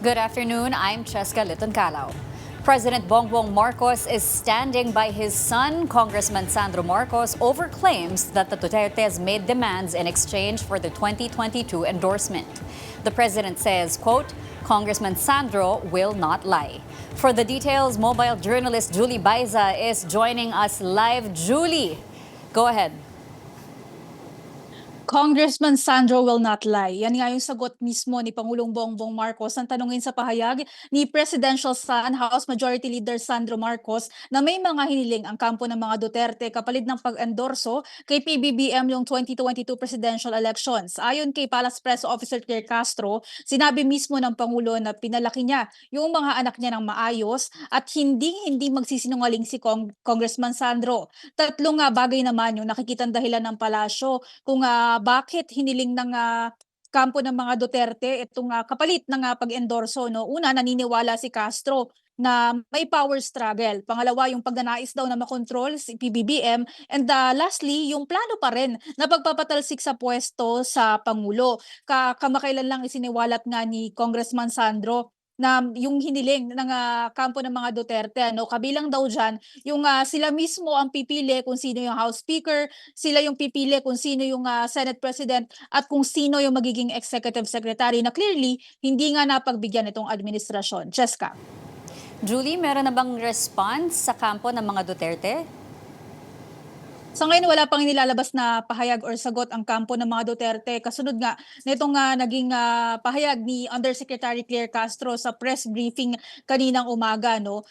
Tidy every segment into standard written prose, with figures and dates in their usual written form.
Good afternoon, I'm Cheska Liton-Calao. President Bongbong Marcos is standing by his son, Congressman Sandro Marcos, over claims that the Dutertes made demands in exchange for the 2022 endorsement. The president says, quote, Congressman Sandro will not lie. For the details, mobile journalist Julie Baiza is joining us live. Julie, go ahead. Congressman Sandro will not lie. Yan nga yung sagot mismo ni Pangulong Bongbong Marcos ang tanungin sa pahayag ni Presidential Son, House Majority Leader Sandro Marcos na may mga hiniling ang kampo ng mga Duterte kapalit ng pag-endorso kay PBBM yung 2022 presidential elections. Ayon kay Palace Press Officer Claire Castro, sinabi mismo ng Pangulo na pinalaki niya yung mga anak niya ng maayos at hindi magsisinungaling si Congressman Sandro. Tatlong bagay naman yung nakikitang dahilan ng palasyo kung bakit hiniling ng kampo ng mga Duterte itong kapalit ng pag-endorso. No? Una, naniniwala si Castro na may power struggle. Pangalawa, yung pagnanais daw na makontrol si PBBM. And lastly, yung plano pa rin na pagpapatalsik sa pwesto sa Pangulo. Kamakailan lang isiniwalat nga ni Congressman Sandro na yung hiniling ng kampo ng mga Duterte, ano, kabilang daw dyan, yung sila mismo ang pipili kung sino yung House Speaker, sila yung pipili kung sino yung Senate President at kung sino yung magiging Executive Secretary na clearly hindi nga napagbigyan itong administrasyon. Cheska. Julie, meron na bang response sa kampo ng mga Duterte? Sa ngayon, wala pang inilalabas na pahayag or sagot ang kampo ng mga Duterte. Kasunod nga nitong naging pahayag ni Undersecretary Claire Castro sa press briefing kaninang umaga. No?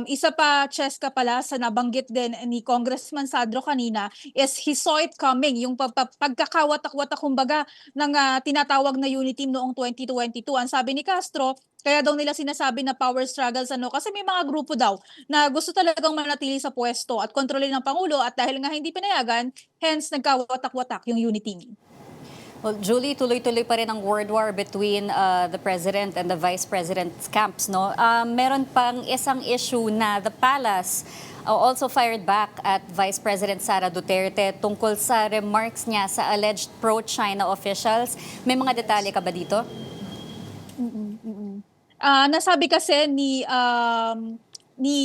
Isa pa, Cheska pala, sa nabanggit din ni Congressman Sandro kanina is he saw it coming. Yung pagkakawatak-watak kumbaga ng tinatawag na unity team noong 2022. Ang sabi ni Castro, kaya daw nila sinasabi na power struggles kasi may mga grupo daw na gusto talagang manatili sa pwesto at kontrolin ng Pangulo at dahil nga hindi pinayagan, hence nagkawatak-watak yung unity. Well, Julie, tuloy-tuloy pa rin ang word war between the President and the Vice President's camps. No? Meron pang isang issue na the palace also fired back at Vice President Sara Duterte tungkol sa remarks niya sa alleged pro-China officials. May mga detalye ka ba dito? Nasabi kasi ni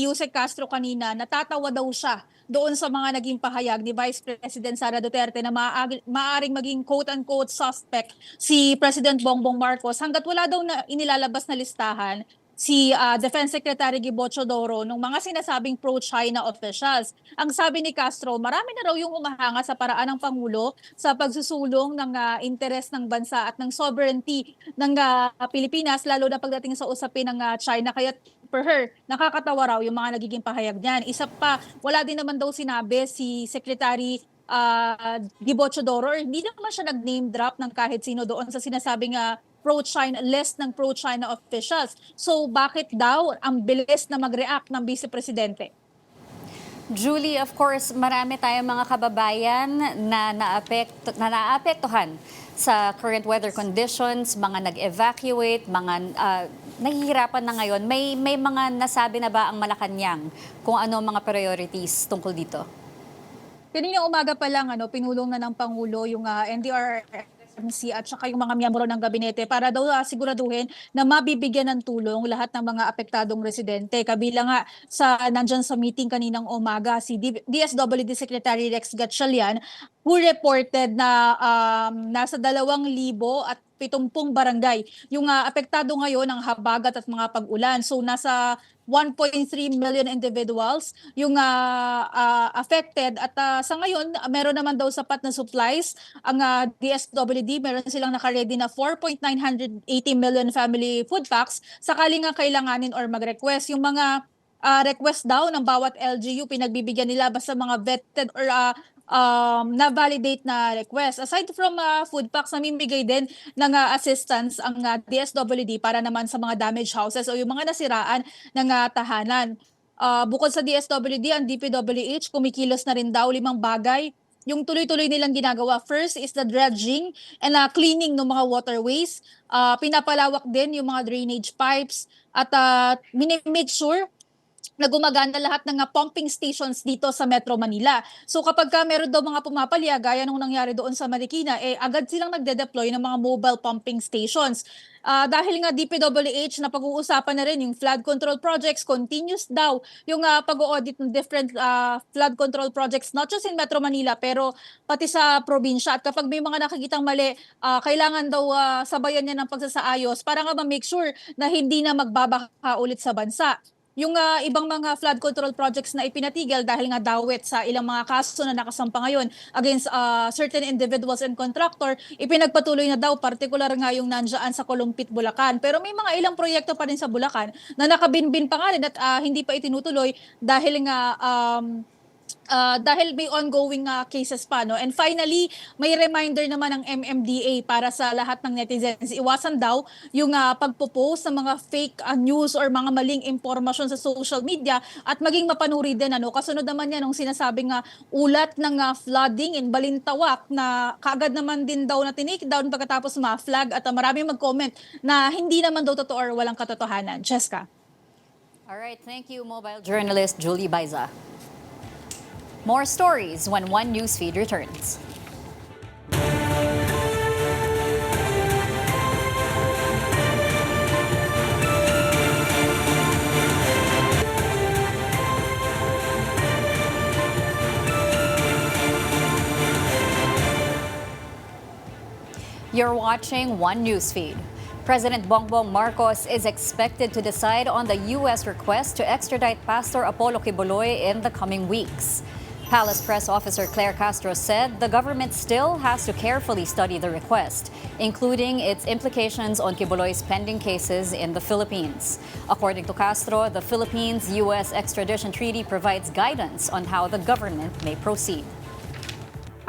Yusek Castro kanina, natatawa daw siya doon sa mga naging pahayag ni Vice President Sara Duterte na maaaring maging quote-unquote suspect si President Bongbong Marcos hanggat wala daw na inilalabas na listahan si Defense Secretary Gibo Chodoro nung mga sinasabing pro-China officials. Ang sabi ni Castro, marami na raw yung umahanga sa paraan ng Pangulo sa pagsusulong ng interes ng bansa at ng sovereignty ng Pilipinas, lalo na pagdating sa usapin ng China. Kaya per her, nakakatawa raw yung mga nagiging pahayag niyan. Isa pa, wala din naman daw sinabi si Secretary Gibo Chodoro, or hindi naman siya nag-name drop ng kahit sino doon sa sinasabing pro-China, list ng pro-China officials. So bakit daw ang bilis na mag-react ng Vice Presidente? Julie, of course, marami tayong mga kababayan na naapektuhan sa current weather conditions, mga nag-evacuate, mga nahihirapan na ngayon. May mga nasabi na ba ang Malacanang kung ano ang mga priorities tungkol dito? Kanina umaga pa lang, pinulong na ng Pangulo yung NDRRMC at saka yung mga miyembro ng gabinete para daw siguraduhin na mabibigyan ng tulong lahat ng mga apektadong residente. Kabilang nga nandyan sa meeting kaninang umaga si DSWD Secretary Rex Gatchalian, who reported na nasa 2,070 barangay yung apektado ngayon ng habagat at mga pag-ulan. So nasa 1.3 million individuals yung affected at sa ngayon meron naman daw sapat na supplies ang DSWD. Meron silang naka-ready na 4.980 million family food packs sakali nga kailanganin or mag-request. Yung mga request daw ng bawat LGU pinagbibigyan nila basta mga vetted or na-validate na request. Aside from food packs, namimigay din ng assistance ang DSWD para naman sa mga damaged houses o yung mga nasiraan ng tahanan. Bukod sa DSWD, ang DPWH kumikilos na rin daw 5 bagay yung tuloy-tuloy nilang ginagawa. First is the dredging and cleaning ng mga waterways. Pinapalawak din yung mga drainage pipes at make sure na gumagana lahat ng pumping stations dito sa Metro Manila. So kapag meron daw mga pumapalya, gaya nung nangyari doon sa Marikina, agad silang nagde-deploy ng mga mobile pumping stations. Dahil nga DPWH na pag-uusapan na rin yung flood control projects, continuous daw yung pag-audit ng different flood control projects, not just in Metro Manila, pero pati sa probinsya. At kapag may mga nakikitang mali, kailangan daw sabayan niya ng pagsasaayos para nga ma-make sure na hindi na magbabaka ulit sa bansa. Yung ibang mga flood control projects na ipinatigil dahil nga dawit sa ilang mga kaso na nakasampa ngayon against certain individuals and contractor, ipinagpatuloy na daw, particular nga yung nandiyan sa Columpit, Bulacan. Pero may mga ilang proyekto pa rin sa Bulacan na nakabinbin pa nga rin at hindi pa itinutuloy dahil nga dahil may ongoing cases pa, no? And finally, may reminder naman ng MMDA para sa lahat ng netizens. Iwasan daw yung pagpo-post ng mga fake news or mga maling impormasyon sa social media at maging mapanuri din, ano? Kasunod naman yan nung sinasabing ulat ng flooding in Balintawak na kaagad naman din daw na tinake down pagkatapos ma-flag at maraming mag-comment na hindi naman daw totoo or walang katotohanan. Cheska. All right, thank you, mobile journalist Julie Baiza. More stories when One Newsfeed returns. You're watching One Newsfeed. President Bongbong Marcos is expected to decide on the U.S. request to extradite Pastor Apollo Quiboloy in the coming weeks. Palace Press Officer Claire Castro said the government still has to carefully study the request, including its implications on Quiboloy's pending cases in the Philippines. According to Castro, the Philippines-U.S. extradition treaty provides guidance on how the government may proceed.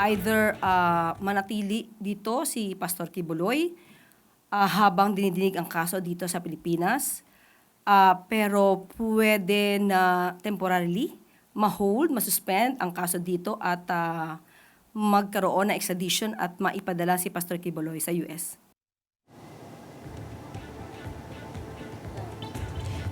Either manatili dito si Pastor Quiboloy habang dinidinig ang kaso dito sa Pilipinas, pero pwede na temporarily ma-hold, ma-suspend ang kaso dito at magkaroon ng extradition at maipadala si Pastor Quiboloy sa US.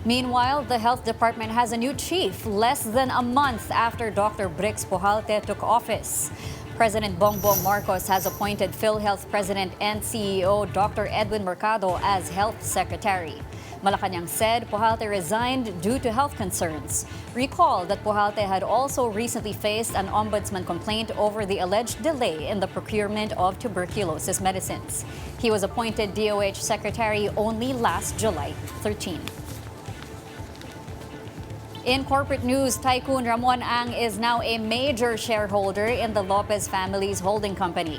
Meanwhile, the health department has a new chief less than a month after Dr. Brix Pujalte took office. President Bongbong Marcos has appointed PhilHealth President and CEO Dr. Edwin Mercado as Health Secretary. Malacanang said Pujalte resigned due to health concerns. Recall that Pujalte had also recently faced an ombudsman complaint over the alleged delay in the procurement of tuberculosis medicines. He was appointed DOH Secretary only last July 13. In corporate news, Tycoon Ramon Ang is now a major shareholder in the Lopez family's holding company.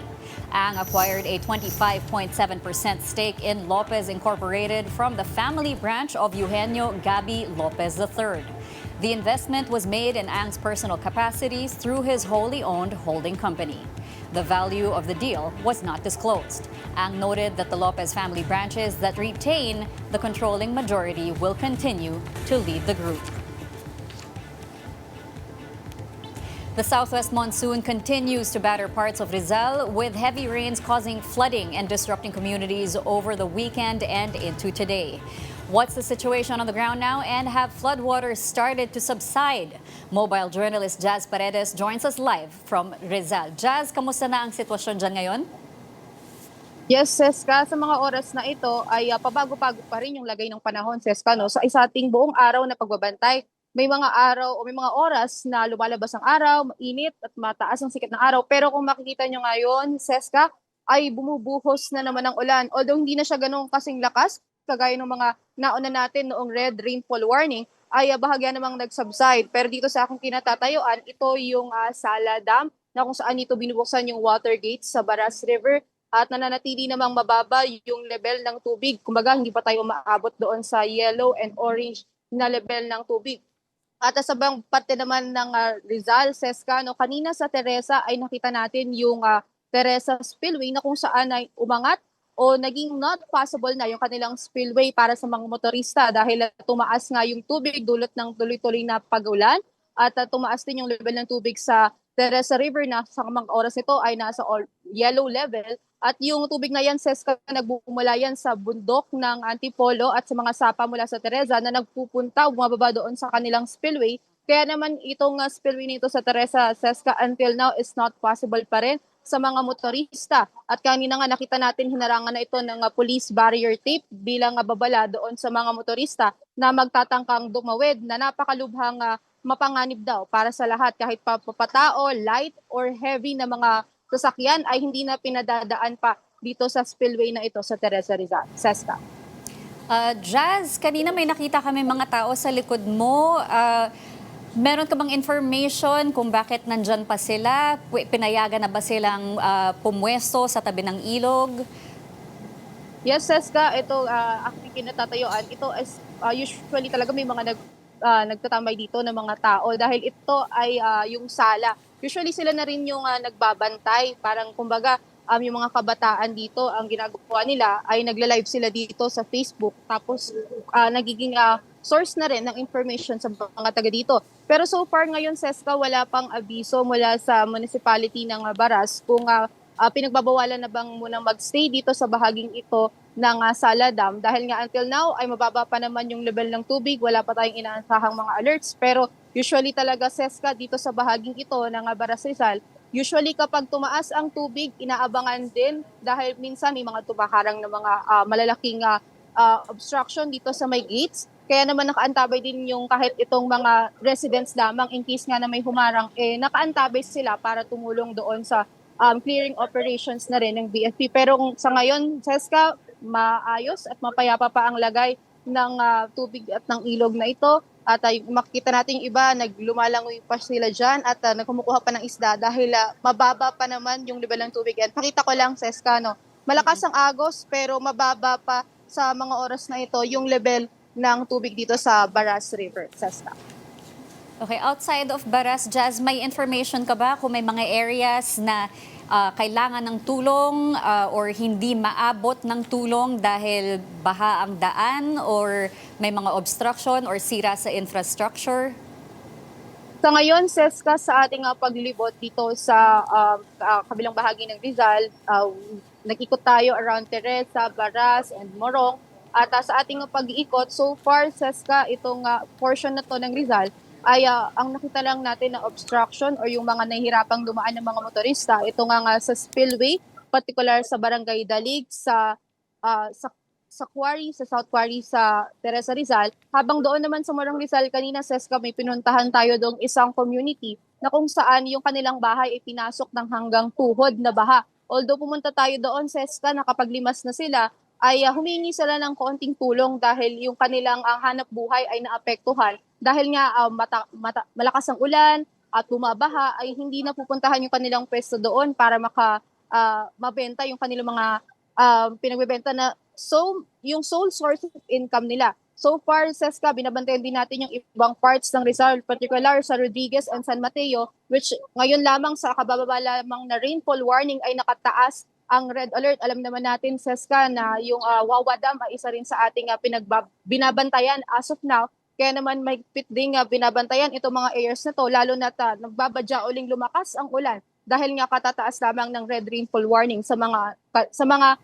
Ang acquired a 25.7% stake in Lopez Incorporated from the family branch of Eugenio Gabi Lopez III. The investment was made in Ang's personal capacities through his wholly owned holding company. The value of the deal was not disclosed. Ang noted that the Lopez family branches that retain the controlling majority will continue to lead the group. The southwest monsoon continues to batter parts of Rizal with heavy rains causing flooding and disrupting communities over the weekend and into today. What's the situation on the ground now, and have floodwaters started to subside? Mobile journalist Jazz Paredes joins us live from Rizal. Jazz, kamusta na ang sitwasyon dyan ngayon? Yes, Seska, sa mga oras na ito ay pabago-bago pa rin yung lagay ng panahon, Seska, no? Sa ating buong araw na pagbabantay, may mga araw o may mga oras na lumalabas ang araw, mainit at mataas ang sikat ng araw. Pero kung makikita nyo ngayon, Seska, ay bumubuhos na naman ang ulan. Although hindi na siya ganun kasing lakas, kagaya ng mga nauna natin noong red rainfall warning, ay bahagya namang nag-subside. Pero dito sa aking kinatatayuan, ito yung Sala Dam, na kung saan ito binubuksan yung water gate sa Baras River at nananatili namang mababa yung level ng tubig. Kumbaga, hindi pa tayo maabot doon sa yellow and orange na level ng tubig. At sa bang parte naman ng Rizal, Seska, no, kanina sa Teresa ay nakita natin yung Teresa Spillway na kung saan ay umangat o naging not possible na yung kanilang spillway para sa mga motorista dahil tumaas nga yung tubig dulot ng tuloy-tuloy na pag-ulan at tumaas din yung level ng tubig sa Teresa River na sa mga oras nito ay nasa yellow level At yung tubig na yan, Seska, nagbumula yan sa bundok ng Antipolo at sa mga sapa mula sa Teresa na nagpupunta, bumababa doon sa kanilang spillway. Kaya naman itong spillway nito sa Teresa, Seska, until now is not possible pa rin sa mga motorista. At kanina nga nakita natin hinarangan na ito ng police barrier tape bilang babala doon sa mga motorista na magtatangkang dumawid na napakalubhang mapanganib daw para sa lahat kahit papatao, light or heavy na mga sasakyan ay hindi na pinadadaan pa dito sa spillway na ito sa Teresa Rizal. Seska. Jazz, kanina may nakita kami mga tao sa likod mo. Meron ka bang information kung bakit nandyan pa sila? Pinayagan na ba silang pumwesto sa tabi ng ilog? Yes, Seska, ito aking kinatatayuan. Ito is usually talaga may mga nagtatambay dito ng mga tao dahil ito ay yung sala. Usually sila na rin yung nagbabantay. Parang kumbaga yung mga kabataan dito, ang ginagawa nila ay nagla-live sila dito sa Facebook. Tapos nagiging source na rin ng information sa mga taga dito. Pero so far ngayon, Seska, wala pang abiso mula sa municipality ng Baras kung pinagbabawalan na bang munang magstay dito sa bahaging ito ng Sala Dam. Dahil nga until now ay mababa pa naman yung level ng tubig, wala pa tayong inaasahang mga alerts. Pero usually talaga, Seska, dito sa bahaging ito ng Baras Rizal, usually kapag tumaas ang tubig, inaabangan din dahil minsan may mga tumaharang na mga malalaking obstruction dito sa may gates. Kaya naman nakaantabay din yung kahit itong mga residents lamang in case nga na may humarang, nakaantabay sila para tumulong doon sa clearing operations na rin ng BFP. Pero sa ngayon, Seska, maayos at mapayapa pa ang lagay ng tubig at ng ilog na ito. At makikita natin yung iba, naglumalangoy pa sila dyan at nagkumukuha pa ng isda dahil mababa pa naman yung level ng tubig. And pakita ko lang, Seska, no, malakas ang agos pero mababa pa sa mga oras na ito yung level ng tubig dito sa Baras River, Seska. Okay, outside of Baras, Jazz, may information ka ba kung may mga areas na kailangan ng tulong or hindi maabot ng tulong dahil baha ang daan or may mga obstruction or sira sa infrastructure? Sa ngayon, Seska, sa ating paglibot dito sa kabilang bahagi ng Rizal, nag-ikot tayo around Teresa, Baras, and Morong. At sa ating pag-iikot, so far, Seska, itong portion na to ng Rizal, ay ang nakita lang natin na obstruction or yung mga nahihirapang dumaan ng mga motorista, ito nga sa spillway, particular sa Barangay Dalig, sa Quarry, sa South Quarry, sa Teresa Rizal. Habang doon naman sa Morong Rizal, kanina, Seska, may pinuntahan tayo doong isang community na kung saan yung kanilang bahay ay pinasok ng hanggang tuhod na baha. Although pumunta tayo doon, Seska, nakapaglimas na sila, ay humingi sila ng konting tulong dahil yung kanilang hanap buhay ay naapektuhan. Dahil nga malakas ang ulan at bumabaha, ay hindi na pupuntahan yung kanilang pwesto doon para mabenta yung kanilang mga pinagbebenta na yung sole source of income nila. So far, Seska, binabantayan din natin yung ibang parts ng Rizal, particular sa Rodriguez and San Mateo, which ngayon lamang sa kabababa lamang na rainfall warning ay nakataas ang red alert. Alam naman natin, Seska, na yung Wawa Dam ay isa rin sa ating binabantayan as of now. Kaya naman may din binabantayan itong mga areas na to, lalo na nagbabadya uling lumakas ang ulan dahil nga katataas lamang ng red rainfall warning sa mga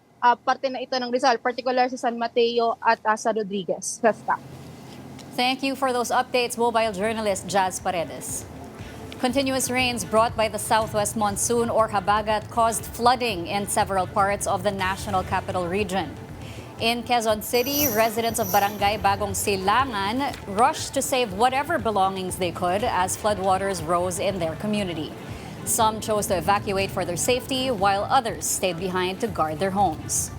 parte na ito ng Rizal, particular sa San Mateo at sa Rodriguez. Seska. Thank you for those updates, mobile journalist Jazz Paredes. Continuous rains brought by the southwest monsoon or habagat caused flooding in several parts of the national capital region. In Quezon City, residents of Barangay Bagong Silangan rushed to save whatever belongings they could as floodwaters rose in their community. Some chose to evacuate for their safety, while others stayed behind to guard their homes.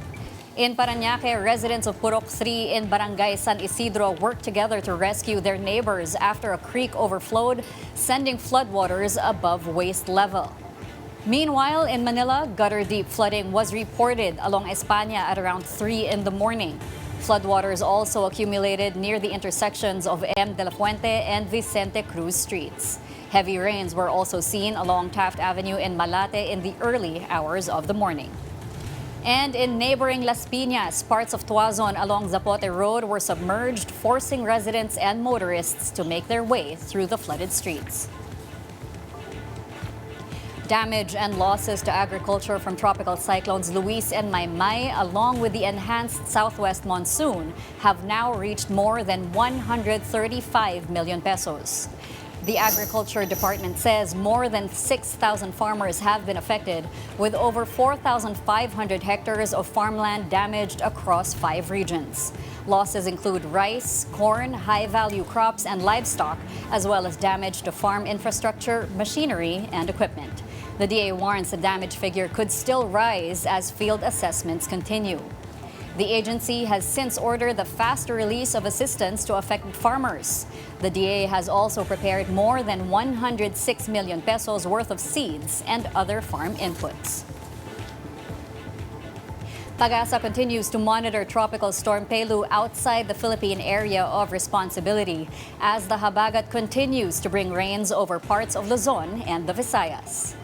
In Parañaque, residents of Purok 3 in Barangay San Isidro worked together to rescue their neighbors after a creek overflowed, sending floodwaters above waist level. Meanwhile, in Manila, gutter-deep flooding was reported along España at around 3 in the morning. Floodwaters also accumulated near the intersections of M. de la Fuente and Vicente Cruz streets. Heavy rains were also seen along Taft Avenue in Malate in the early hours of the morning. And in neighboring Las Piñas, parts of Tuazon along Zapote Road were submerged, forcing residents and motorists to make their way through the flooded streets. Damage and losses to agriculture from tropical cyclones Luis and Maymay, along with the enhanced southwest monsoon, have now reached more than 135 million pesos. The Agriculture Department says more than 6,000 farmers have been affected, with over 4,500 hectares of farmland damaged across 5 regions. Losses include rice, corn, high-value crops, and livestock, as well as damage to farm infrastructure, machinery, and equipment. The DA warns the damage figure could still rise as field assessments continue. The agency has since ordered the fast release of assistance to affected farmers. The DA has also prepared more than 106 million pesos worth of seeds and other farm inputs. Pag-asa continues to monitor Tropical Storm Pelu outside the Philippine area of responsibility as the habagat continues to bring rains over parts of Luzon and the Visayas.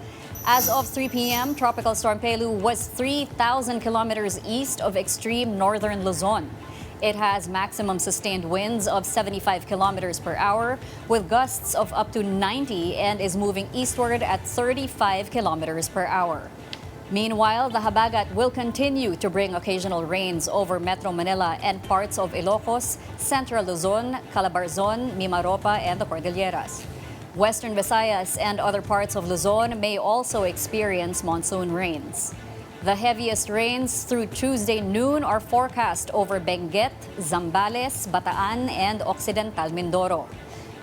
As of 3 p.m., Tropical Storm Pelu was 3,000 kilometers east of extreme northern Luzon. It has maximum sustained winds of 75 kilometers per hour with gusts of up to 90 and is moving eastward at 35 kilometers per hour. Meanwhile, the habagat will continue to bring occasional rains over Metro Manila and parts of Ilocos, Central Luzon, Calabarzon, Mimaropa, and the Cordilleras. Western Visayas and other parts of Luzon may also experience monsoon rains. The heaviest rains through Tuesday noon are forecast over Benguet, Zambales, Bataan, and Occidental Mindoro.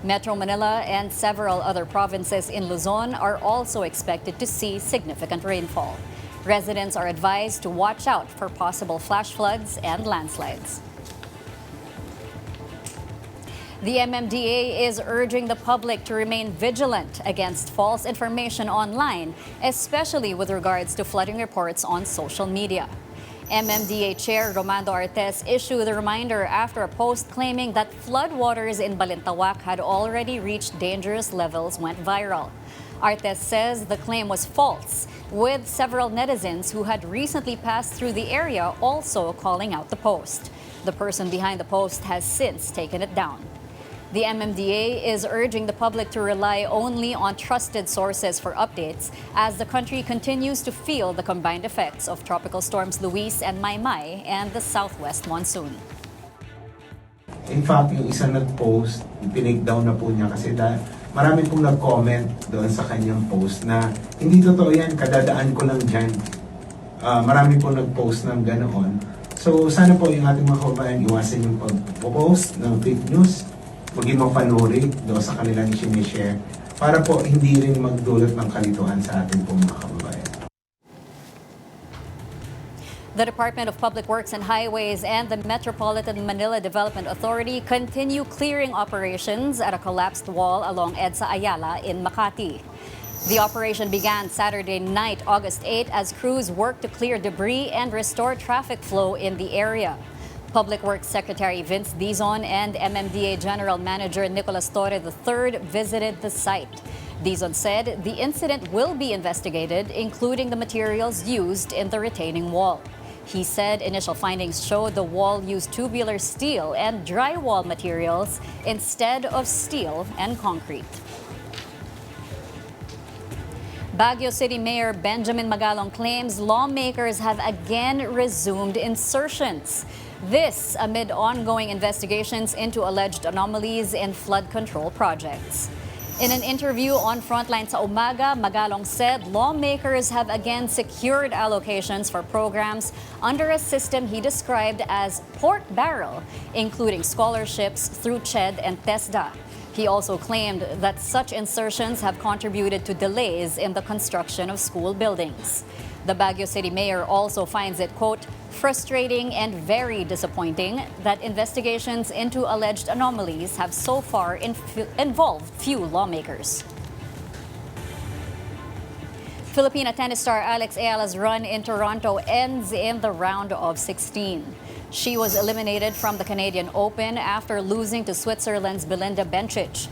Metro Manila and several other provinces in Luzon are also expected to see significant rainfall. Residents are advised to watch out for possible flash floods and landslides. The MMDA is urging the public to remain vigilant against false information online, especially with regards to flooding reports on social media. MMDA Chair Romando Artes issued a reminder after a post claiming that floodwaters in Balintawak had already reached dangerous levels went viral. Artes says the claim was false, with several netizens who had recently passed through the area also calling out the post. The person behind the post has since taken it down. The MMDA is urging the public to rely only on trusted sources for updates as the country continues to feel the combined effects of tropical storms Luis and Maymay and the southwest monsoon. In fact, yung isa nag-post, pinake down na po niya kasi marami pong nag-comment doon sa kanyang post na hindi totoo yan, kadadaan ko lang dyan. Marami pong nag-post ng ganoon. So sana po yung ating mga kababayan iwasan yung pag-post ng fake news, maging mapanuri doon sa kanilang sinishare para po hindi rin magdulot ng kalituhan sa ating pong mga kababayan. The Department of Public Works and Highways and the Metropolitan Manila Development Authority continue clearing operations at a collapsed wall along EDSA Ayala in Makati. The operation began Saturday night, August 8, as crews worked to clear debris and restore traffic flow in the area. Public Works Secretary Vince Dizon and MMDA General Manager Nicolas Torre III visited the site. Dizon said the incident will be investigated, including the materials used in the retaining wall. He said initial findings showed the wall used tubular steel and drywall materials instead of steel and concrete. Baguio City Mayor Benjamin Magalong claims lawmakers have again resumed insertions. This amid ongoing investigations into alleged anomalies in flood control projects. In an interview on Frontline sa Umaga, Magalong said lawmakers have again secured allocations for programs under a system he described as pork barrel, including scholarships through CHED and TESDA. He also claimed that such insertions have contributed to delays in the construction of school buildings. The Baguio City Mayor also finds it, quote, frustrating and very disappointing that investigations into alleged anomalies have so far involved few lawmakers. Filipina tennis star Alex Ayala's run in Toronto ends in the round of 16. She was eliminated from the Canadian Open after losing to Switzerland's Belinda Bencic.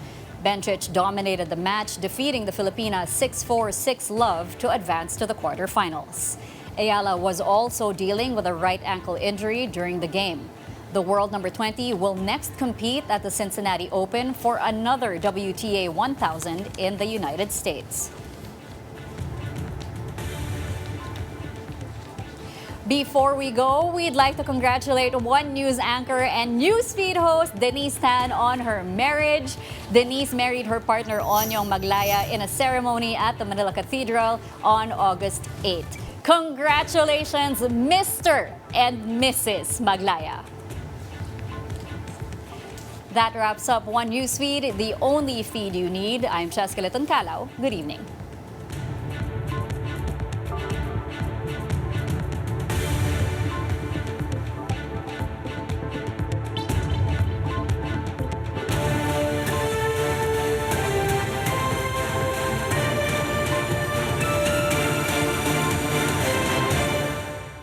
Bencic dominated the match, defeating the Filipina 6-4, 6-love to advance to the quarterfinals. Ayala was also dealing with a right ankle injury during the game. The world number 20 will next compete at the Cincinnati Open for another WTA 1000 in the United States. Before we go, we'd like to congratulate One News anchor and newsfeed host Denise Tan on her marriage. Denise married her partner Onyong Maglaya in a ceremony at the Manila Cathedral on August 8. Congratulations, Mr. and Mrs. Maglaya. That wraps up One Newsfeed, the only feed you need. I'm Cheska Calao. Good evening.